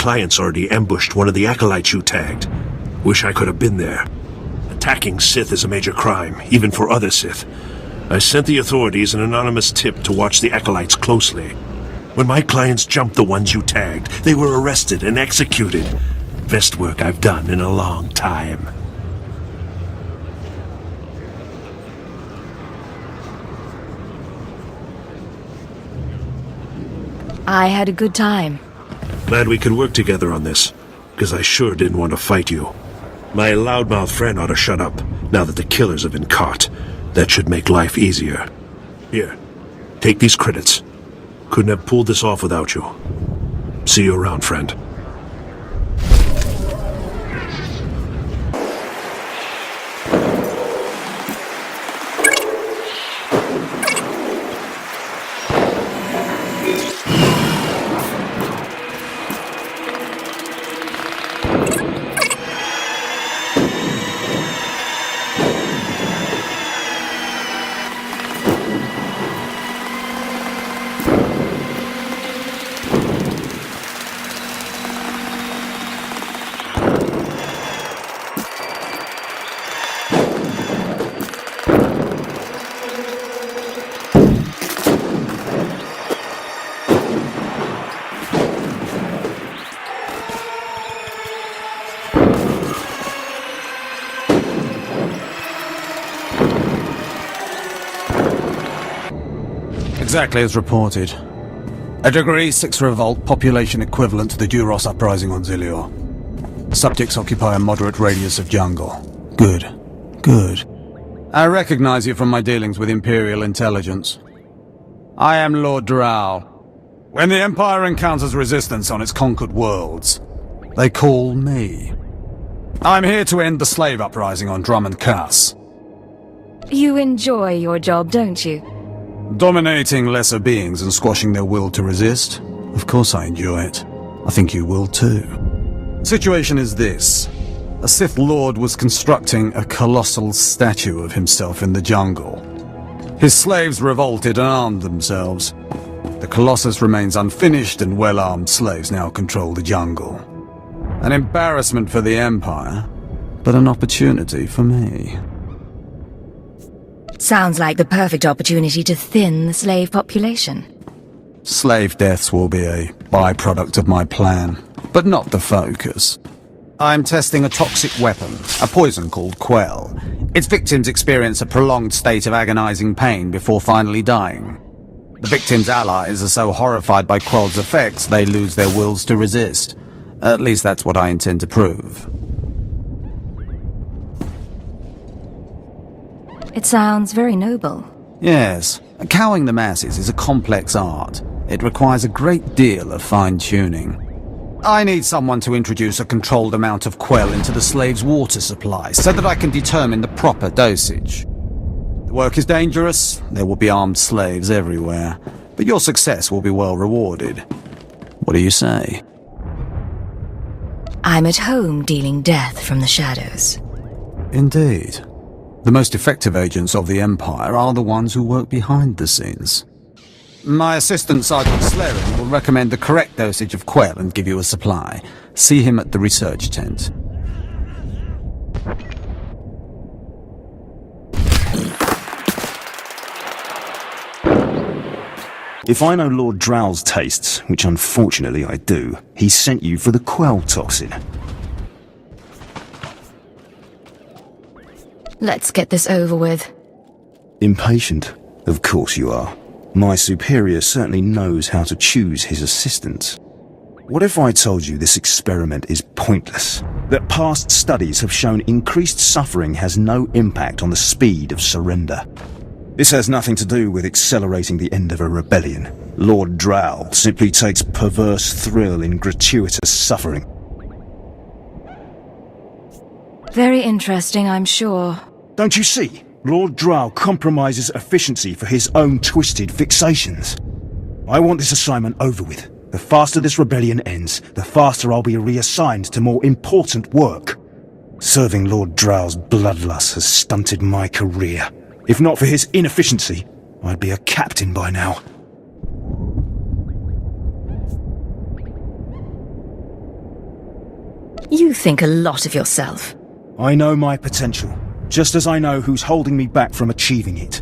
clients already ambushed one of the acolytes you tagged. Wish I could have been there. Attacking Sith is a major crime, even for other Sith. I sent the authorities an anonymous tip to watch the acolytes closely. When my clients jumped the ones you tagged, they were arrested and executed. Best work I've done in a long time. I had a good time. Glad we could work together on this, because I sure didn't want to fight you. My loudmouth friend ought to shut up, now that the killers have been caught. That should make life easier. Here, take these credits. Couldn't have pulled this off without you. See you around, friend. Exactly as reported. A Degree 6 revolt, population equivalent to the Duros uprising on Zilior. Subjects occupy a moderate radius of jungle. Good. Good. I recognize you from my dealings with Imperial intelligence. I am Lord Drow. When the Empire encounters resistance on its conquered worlds, they call me. I'm here to end the slave uprising on Dromund Kaas. You enjoy your job, don't you? Dominating lesser beings and squashing their will to resist? Of course I enjoy it. I think you will too. The situation is this. A Sith Lord was constructing a colossal statue of himself in the jungle. His slaves revolted and armed themselves. The Colossus remains unfinished and well-armed slaves now control the jungle. An embarrassment for the Empire, but an opportunity for me. Sounds like the perfect opportunity to thin the slave population. Slave deaths will be a byproduct of my plan, but not the focus. I'm testing a toxic weapon, a poison called Quell. Its victims experience a prolonged state of agonizing pain before finally dying. The victims' allies are so horrified by Quell's effects they lose their wills to resist. At least that's what I intend to prove. It sounds very noble. Yes. Cowing the masses is a complex art. It requires a great deal of fine-tuning. I need someone to introduce a controlled amount of Quell into the slave's water supply, so that I can determine the proper dosage. The work is dangerous, there will be armed slaves everywhere, but your success will be well rewarded. What do you say? I'm at home dealing death from the shadows. Indeed. The most effective agents of the Empire are the ones who work behind the scenes. My assistant, Sergeant Slarin, will recommend the correct dosage of Quell and give you a supply. See him at the research tent. If I know Lord Drow's tastes, which unfortunately I do, he sent you for the Quell toxin. Let's get this over with. Impatient? Of course you are. My superior certainly knows how to choose his assistants. What if I told you this experiment is pointless? That past studies have shown increased suffering has no impact on the speed of surrender. This has nothing to do with accelerating the end of a rebellion. Lord Drow simply takes perverse thrill in gratuitous suffering. Very interesting, I'm sure. Don't you see? Lord Drow compromises efficiency for his own twisted fixations. I want this assignment over with. The faster this rebellion ends, the faster I'll be reassigned to more important work. Serving Lord Drow's bloodlust has stunted my career. If not for his inefficiency, I'd be a captain by now. You think a lot of yourself. I know my potential, just as I know who's holding me back from achieving it.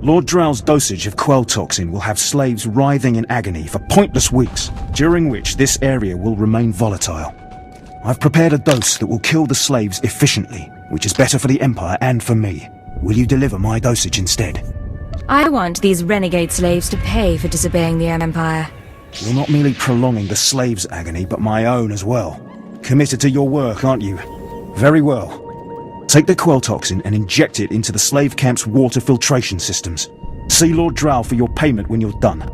Lord Drow's dosage of quell toxin will have slaves writhing in agony for pointless weeks, during which this area will remain volatile. I've prepared a dose that will kill the slaves efficiently, which is better for the Empire and for me. Will you deliver my dosage instead? I want these renegade slaves to pay for disobeying the Empire. You're not merely prolonging the slaves' agony, but my own as well. Committed to your work, aren't you? Very well. Take the quell toxin and inject it into the slave camp's water filtration systems. See Lord Drow for your payment when you're done.